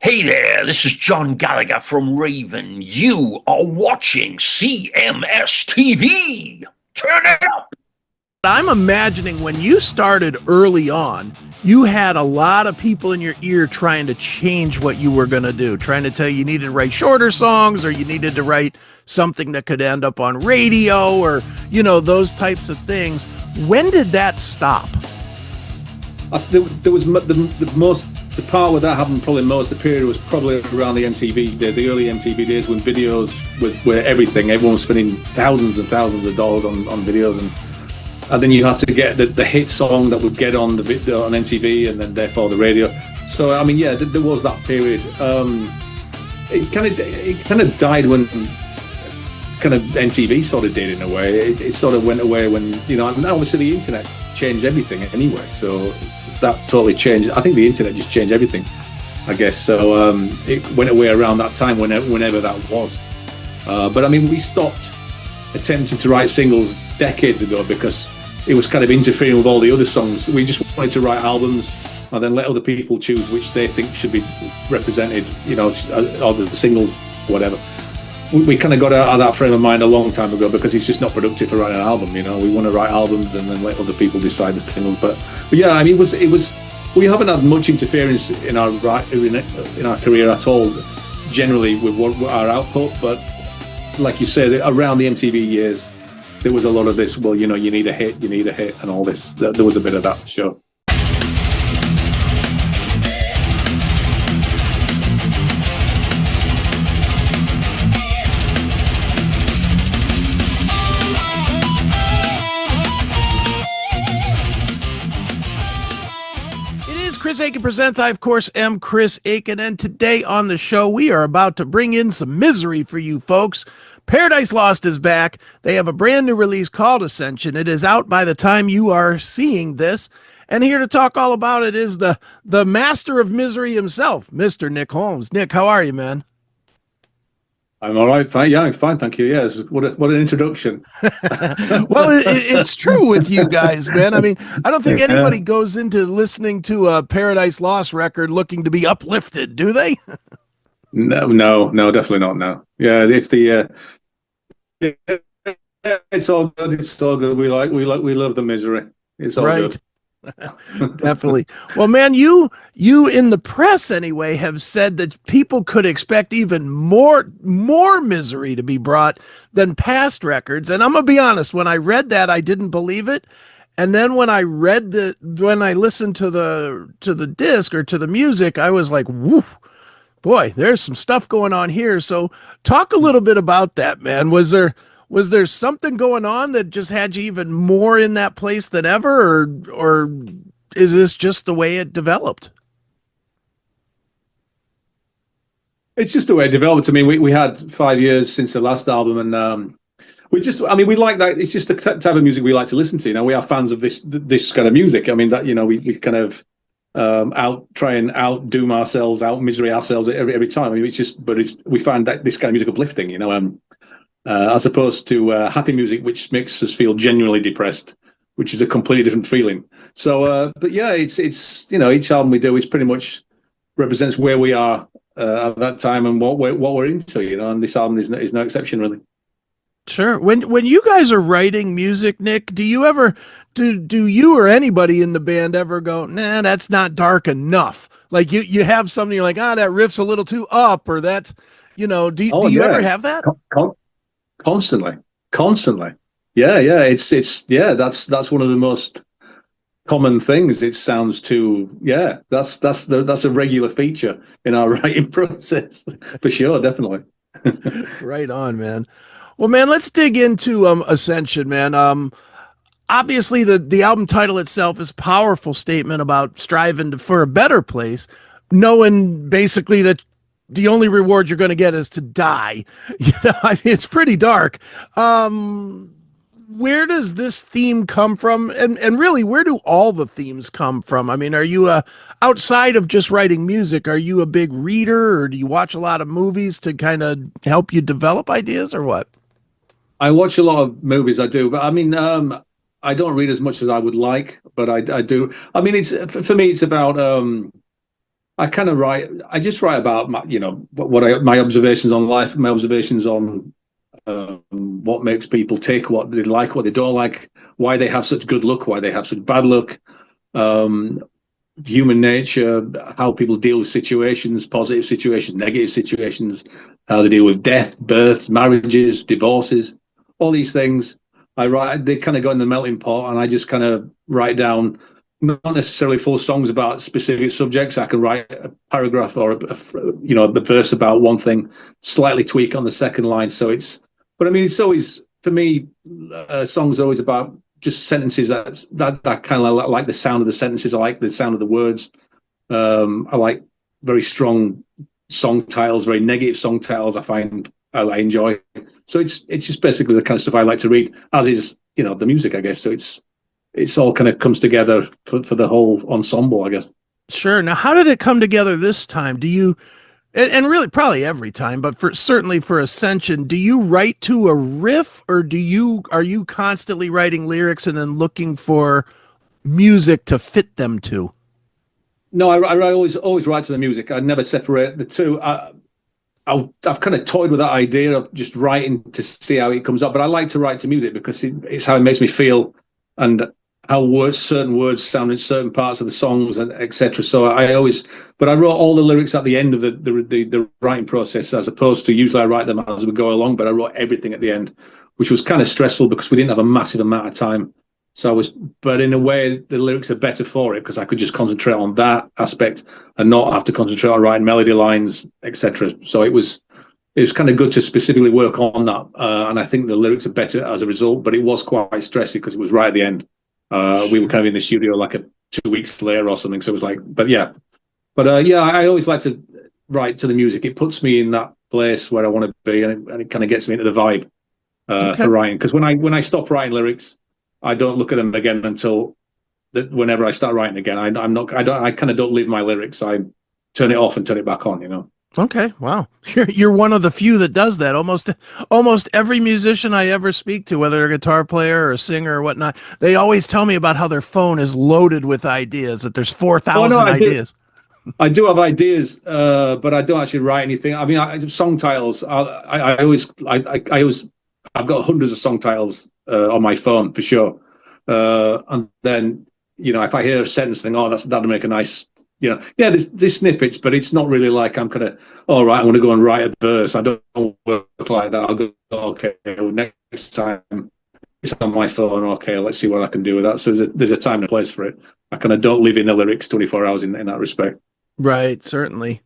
Hey there, this is John Gallagher from Raven. You are watching CMS TV. Turn it up. I'm imagining when you started early on, you had a lot of people in your ear trying to change what you were going to do, trying to tell you needed to write shorter songs or you needed to write something that could end up on radio or, those types of things. When did that stop? There was the part where that happened probably most. The period was probably around the MTV, the early MTV days when videos were everything. Everyone was spending thousands and thousands of dollars on videos, and then you had to get the hit song that would get on the video on MTV, and then therefore the radio. So I mean, yeah, there was that period. It kind of died when kind of MTV sort of did in a way. It sort of went away when and obviously the internet changed everything anyway. So that totally changed. I think the internet just changed everything, I guess. So it went away around that time, whenever that was. But I mean, we stopped attempting to write singles decades ago because it was kind of interfering with all the other songs. We just wanted to write albums and then let other people choose which they think should be represented, or the singles, whatever. We kind of got out of that frame of mind a long time ago because it's just not productive for writing an album. We want to write albums and then let other people decide the singles. But yeah, I mean, it was. We haven't had much interference in our career at all, generally with our output. But like you said, around the MTV years, there was a lot of this. Well, you need a hit, and all this. There was a bit of that, sure. Chris Aiken Presents. I, of course, am Chris Aiken, and today on the show, we are about to bring in some misery for you folks. Paradise Lost is back. They have a brand new release called Ascension. It is out by the time you are seeing this. And here to talk all about it is the master of misery himself, Mr. Nick Holmes. Nick, how are you, man? I'm all right. Fine. Yeah, I'm fine. Thank you. Yes. What an introduction. Well, it's true with you guys, man. I mean, I don't think anybody goes into listening to a Paradise Lost record looking to be uplifted, do they? No, definitely not. No. Yeah, it's it's all good. It's all good. We love the misery. It's all right. Good. Definitely. Well, man, you in the press anyway have said that people could expect even more misery to be brought than past records. And I'm gonna be honest, when I read that, I didn't believe it. And then when I listened to the disc or to the music, I was like, woo, boy, there's some stuff going on here. So talk a little bit about that, man. Was there something going on that just had you even more in that place than ever, or is this just the way it developed? It's just the way it developed. I mean, we had 5 years since the last album, and we like that. It's just the type of music we like to listen to. We are fans of this kind of music. I mean, that we kind of try and outdo ourselves, out misery ourselves every time. I mean, we find that this kind of music uplifting. As opposed to happy music, which makes us feel genuinely depressed, which is a completely different feeling. So, but yeah, it's each album we do is pretty much represents where we are at that time and what we're into, and this album is no exception, really. Sure. When you guys are writing music, Nick, do you ever do you or anybody in the band ever go, nah, that's not dark enough? Like you have something, you're like, that riff's a little too up, or that's, do you ever have that? Constantly. Yeah. It's that's one of the most common things. It sounds too, that's a regular feature in our writing process for sure, definitely. Right on, man. Well, man, let's dig into Ascension, man. Obviously the album title itself is a powerful statement about striving for a better place, knowing basically that the only reward you're going to get is to die. I mean, it's pretty dark. Where does this theme come from? And really, where do all the themes come from? I mean, are you outside of just writing music, are you a big reader, or do you watch a lot of movies to kind of help you develop ideas, or what? I watch a lot of movies, I do, but I mean, I don't read as much as I would like, but I do. I mean, it's for me, it's about I kind of write. I just write about my, my observations on life, my observations on what makes people tick, what they like, what they don't like, why they have such good luck, why they have such bad luck, um, human nature, how people deal with situations, positive situations, negative situations, how they deal with death, births, marriages, divorces, all these things. I write. They kind of go in the melting pot, and I just kind of write down not necessarily full songs about specific subjects. I can write a paragraph or a verse about one thing, slightly tweak on the second line. So it's, but I mean, it's always for me, songs are always about just sentences that kind of like the sound of the sentences. I like the sound of the words. I like very strong song titles, very negative song titles. I find I enjoy. So it's just basically the kind of stuff I like to read, as is the music, I guess. So it's all kind of comes together for the whole ensemble, I guess. Sure. Now, how did it come together this time? Do you, and really probably every time, but certainly for Ascension, do you write to a riff, or are you constantly writing lyrics and then looking for music to fit them to? No, I always write to the music. I never separate the two. I've kind of toyed with that idea of just writing to see how it comes up, but I like to write to music because it's how it makes me feel, and how certain words sound in certain parts of the songs, and etc. So but I wrote all the lyrics at the end of the writing process, as opposed to usually I write them as we go along. But I wrote everything at the end, which was kind of stressful because we didn't have a massive amount of time. But in a way, the lyrics are better for it because I could just concentrate on that aspect and not have to concentrate on writing melody lines, etc. So it was kind of good to specifically work on that, and I think the lyrics are better as a result. But it was quite stressy because it was right at the end. We were kind of in the studio like 2 weeks later or something. So it was like, I always like to write to the music. It puts me in that place where I want to be, and it kind of gets me into the vibe for writing. Because when I stop writing lyrics, I don't look at them again until whenever I start writing again. I kind of don't leave my lyrics. I turn it off and turn it back on. Okay, wow. You're one of the few that does that. Almost every musician I ever speak to, whether they're a guitar player or a singer or whatnot, they always tell me about how their phone is loaded with ideas, that there's 4,000 ideas. I do have ideas, but I don't actually write anything. I mean, song titles. I've got hundreds of song titles on my phone for sure. And then if I hear a sentence, think, oh, that'll make a nice. There's snippets, but it's not really like I'm kind of, all right, I'm going to go and write a verse. I don't work like that. I'll go, okay, next time it's on my phone. Okay, let's see what I can do with that. So there's a time and a place for it. I kind of don't live in the lyrics 24 hours in that respect. Right, certainly.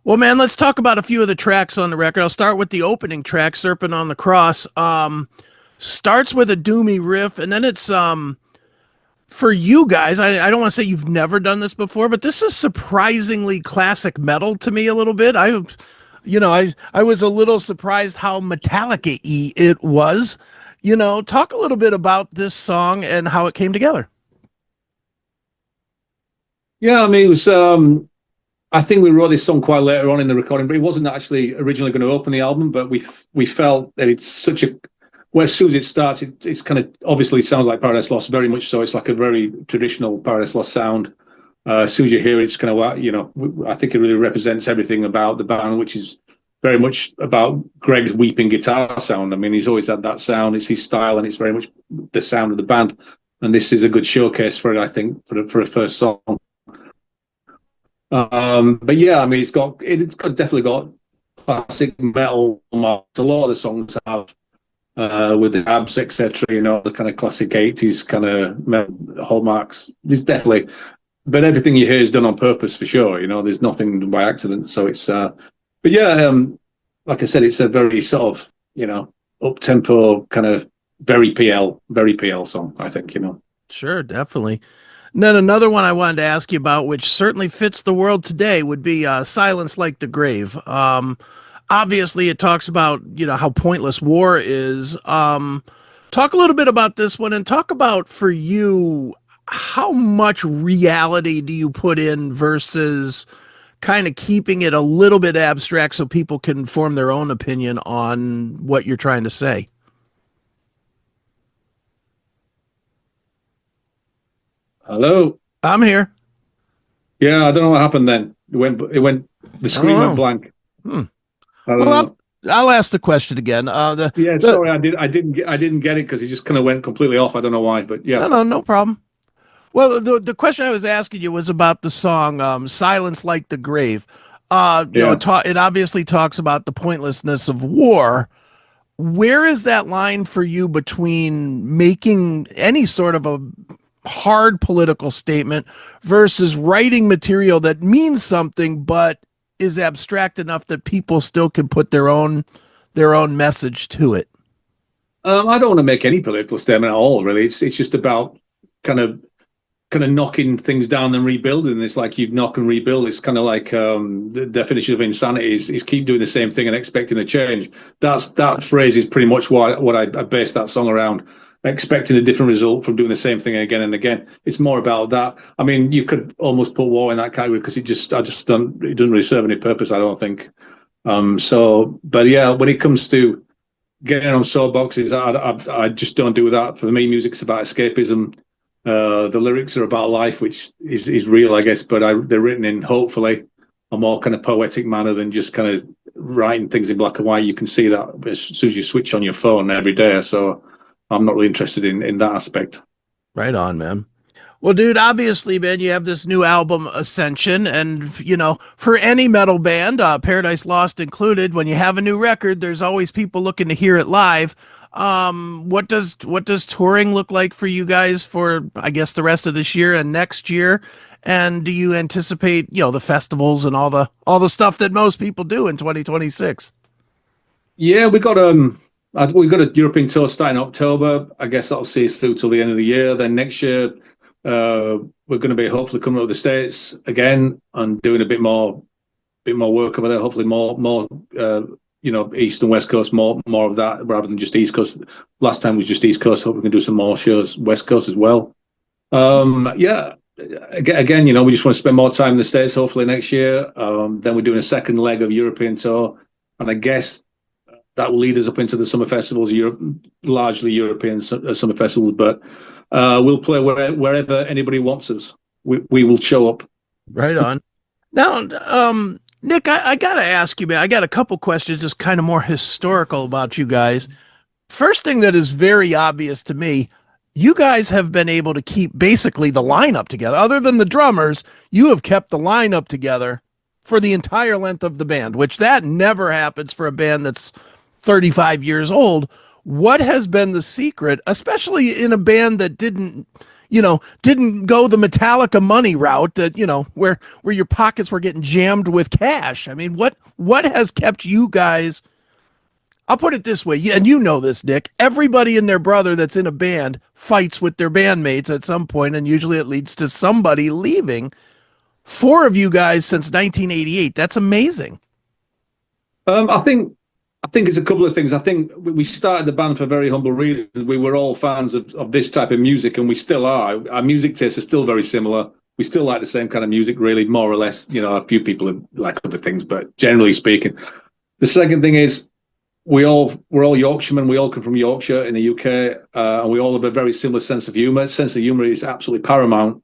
Well, man, let's talk about a few of the tracks on the record. I'll start with the opening track, Serpent on the Cross. Starts with a doomy riff, and then it's for you guys, I don't want to say you've never done this before, but this is surprisingly classic metal to me a little bit. I was a little surprised how Metallica-y it was. Talk a little bit about this song and how it came together. Yeah, I mean, it was. I think we wrote this song quite later on in the recording, but it wasn't actually originally going to open the album. But we felt that it's such a. Well, as soon as it starts, it's kind of obviously sounds like Paradise Lost, very much so. It's like a very traditional Paradise Lost sound. As soon as you hear it, it's kind of, I think it really represents everything about the band, which is very much about Greg's weeping guitar sound. I mean, he's always had that sound. It's his style, and it's very much the sound of the band. And this is a good showcase for it, I think, for a first song. But yeah, I mean, it's definitely got classic metal marks. A lot of the songs have. With the abs, etc., the kind of classic 80s kind of hallmarks. There's definitely, but everything you hear is done on purpose for sure. There's nothing by accident. So it's, but yeah, like I said, it's a very sort of, up tempo kind of very PL song, I think, Sure, definitely. And then another one I wanted to ask you about, which certainly fits the world today, would be Silence Like the Grave. Obviously, it talks about, how pointless war is. Talk a little bit about this one, and talk about, for you, how much reality do you put in versus kind of keeping it a little bit abstract so people can form their own opinion on what you're trying to say? Hello? I'm here. Yeah, I don't know what happened then. The screen went blank. Hmm. I don't know. I'll ask the question again. Sorry, I didn't get it because it just kind of went completely off. I don't know why, but yeah. No problem. Well, the question I was asking you was about the song "Silence Like the Grave." It obviously talks about the pointlessness of war. Where is that line for you between making any sort of a hard political statement versus writing material that means something but is abstract enough that people still can put their own message to it? I don't want to make any political statement at all. Really, it's just about kind of knocking things down and rebuilding. It's like you knock and rebuild. It's kind of like the definition of insanity is keep doing the same thing and expecting a change. That phrase is pretty much what I based that song around. Expecting a different result from doing the same thing again and again. It's more about that. I mean, you could almost put war in that category because it doesn't really serve any purpose, I don't think. But yeah, when it comes to getting on soapboxes, I just don't do that. For me, music's about escapism. The lyrics are about life, which is real, I guess, but they're written in, hopefully, a more kind of poetic manner than just kind of writing things in black and white. You can see that as soon as you switch on your phone every day. So I'm not really interested in that aspect. Right on, man. Well, dude, obviously, man, you have this new album, Ascension, and, for any metal band, Paradise Lost included, when you have a new record, there's always people looking to hear it live. What does touring look like for you guys for, I guess, the rest of this year and next year? And do you anticipate, the festivals and all the stuff that most people do in 2026? Yeah, we've got a European tour starting in October. I guess that'll see us through till the end of the year. Then next year, we're going to be hopefully coming over the States again and doing a bit more work over there. Hopefully more East and West Coast, more of that rather than just East Coast. Last time was just East Coast. Hope we can do some more shows West Coast as well. Yeah. Again, we just want to spend more time in the States. Hopefully next year. Then we're doing a second leg of European tour, and I guess that will lead us up into the summer festivals, largely European summer festivals. But we'll play wherever anybody wants us. We will show up. Right on. Now, Nick, I got to ask you, man, I got a couple questions just kind of more historical about you guys. First thing that is very obvious to me, you guys have been able to keep basically the lineup together. Other than the drummers, you have kept the lineup together for the entire length of the band, which that never happens for a band that's 35 years old. What has been the secret, especially in a band that didn't go the Metallica money route, that, where your pockets were getting jammed with cash? I mean, what has kept you guys? I'll put it this way, and you know this, Nick. Everybody and their brother that's in a band fights with their bandmates at some point, and usually it leads to somebody leaving. 4 of you guys since 1988. That's amazing. I think it's a couple of things. I think we started the band for very humble reasons. We were all fans of this type of music, and we still are. Our music tastes are still very similar. We still like the same kind of music, really, more or less. A few people like other things, but generally speaking. The second thing is we're all Yorkshiremen. We all come from Yorkshire in the UK, and we all have a very similar sense of humor. Sense of humor is absolutely paramount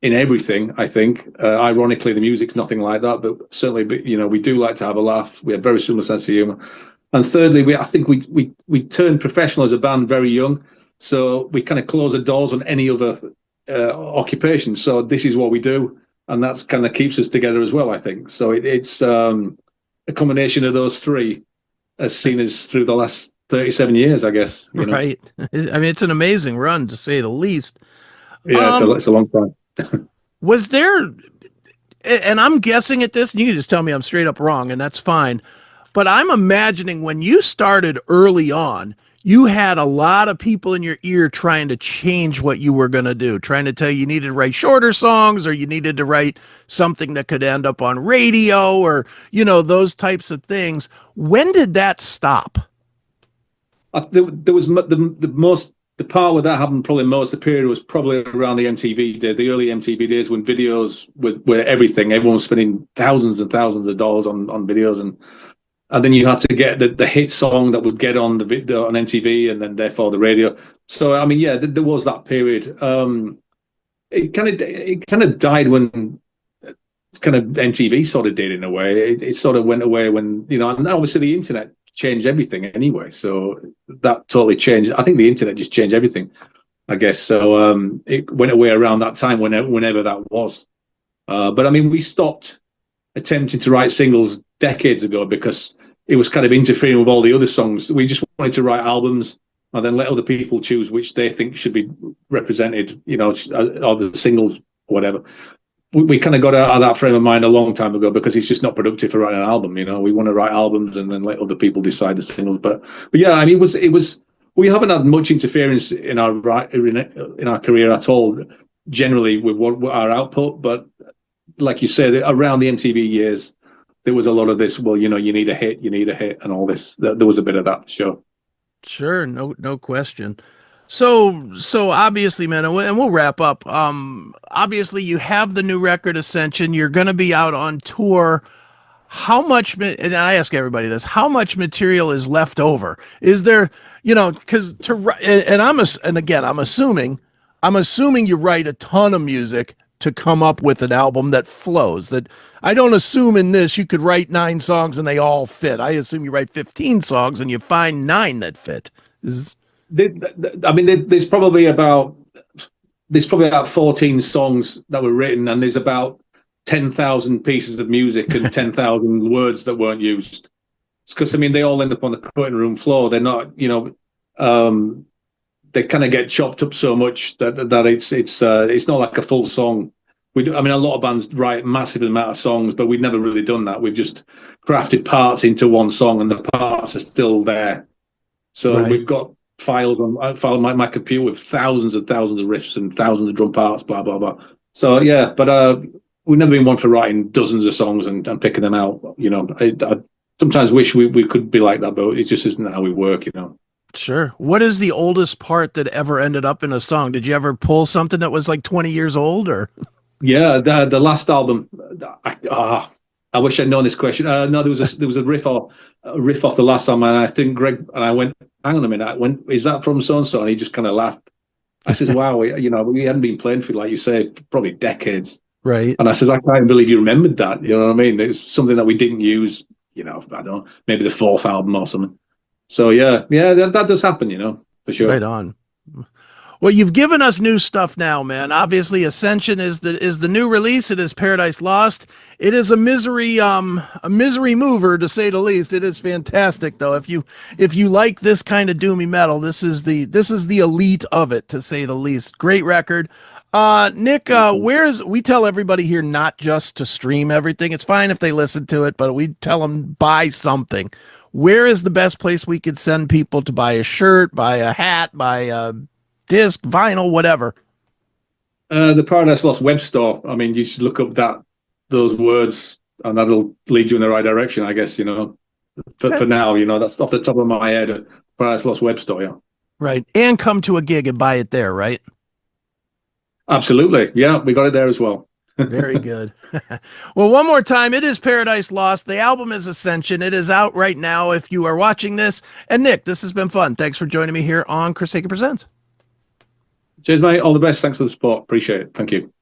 in everything, I think. Ironically, the music's nothing like that, but certainly, we do like to have a laugh. We have very similar sense of humor. And thirdly, I think we turned professional as a band very young, so we kind of close the doors on any other occupation. So this is what we do, and that's kind of keeps us together as well, I think. So it's a combination of those three has seen us through the last 37 years, I guess. Right. I mean, it's an amazing run, to say the least. Yeah, it's a long time. Was there, and I'm guessing at this, and you can just tell me I'm straight up wrong, and that's fine, but I'm imagining when you started early on, you had a lot of people in your ear trying to change what you were going to do, trying to tell you needed to write shorter songs, or you needed to write something that could end up on radio, or, those types of things. When did that stop? There was the part where that happened probably most, the period was probably around the MTV day, the early MTV days, when videos were everything. Everyone was spending thousands and thousands of dollars on videos, and then you had to get the hit song that would get on the video on MTV, and then therefore the radio. So I mean, yeah, there was that period. It kind of died when kind of MTV sort of did in a way. It sort of went away when, you know, and obviously the internet changed everything anyway. So that totally changed. I think the internet just changed everything, I guess. So it went away around that time, whenever that was. But I mean, we stopped attempting to write singles decades ago because it was kind of interfering with all the other songs. We just wanted to write albums and then let other people choose which they think should be represented, you know, or the singles or whatever. We kind of got out of that frame of mind a long time ago because it's just not productive for writing an album. You know, we want to write albums and then let other people decide the singles. But yeah, I mean, it was. We haven't had much interference in our career at all, generally with our output. But like you said, around the MTV years, there was a lot of this. Well, you know, you need a hit, and all this. There was a bit of that, sure. Sure, no question. So obviously, man, and we'll wrap up. Obviously, you have the new record Ascension. You're going to be out on tour. How much? And I ask everybody this: how much material is left over? Is there, you know, because I'm assuming you write a ton of music to come up with an album that flows. That I don't assume in this you could write 9 songs and they all fit. I assume you write 15 songs and you find 9 that fit. I mean, there's probably about 14 songs that were written, and there's about 10,000 pieces of music and 10,000 words that weren't used. It's because, I mean, they all end up on the cutting room floor. They're not, you know, they kind of get chopped up so much that it's not like a full song. I mean, a lot of bands write massive amount of songs, but we've never really done that. We've just crafted parts into one song, and the parts are still there. So Right. we've got files on my computer with thousands and thousands of riffs and thousands of drum parts, blah blah blah. So yeah, but we've never been one for writing dozens of songs and picking them out. You know, I sometimes wish we could be like that, but it just isn't how we work. You know. Sure. What is the oldest part that ever ended up in a song? Did you ever pull something that was like 20 years old, or? Yeah, the last album. I wish I'd known this question. No, there was a riff off the last album, and I think Greg and I went, hang on a minute, is that from so and so? And he just kind of laughed. I says, wow, you know, we hadn't been playing for, like you say, probably decades. Right. And I says, I can't believe you remembered that. You know what I mean? It's something that we didn't use. You know, I don't know, maybe the 4th album or something. So yeah, that does happen. You know, for sure. Right on. Well, you've given us new stuff now, man. Obviously, Ascension is the new release. It is Paradise Lost. It is a misery mover, to say the least. It is fantastic, though. If you like this kind of doomy metal, this is the elite of it, to say the least. Great record. Nick, we tell everybody here not just to stream everything. It's fine if they listen to it, but we tell them buy something. Where is the best place we could send people to buy a shirt, buy a hat, buy a disc, vinyl, whatever? The Paradise Lost web store. I mean, you should look up those words, and that'll lead you in the right direction, I guess. You know, for now, you know, that's off the top of my head. Paradise Lost web store, yeah. Right, and come to a gig and buy it there, right? Absolutely, yeah. We got it there as well. Very good. Well, one more time, it is Paradise Lost. The album is Ascension. It is out right now if you are watching this. And Nick, this has been fun. Thanks for joining me here on Chris Akin Presents. Cheers, mate. All the best. Thanks for the support. Appreciate it. Thank you.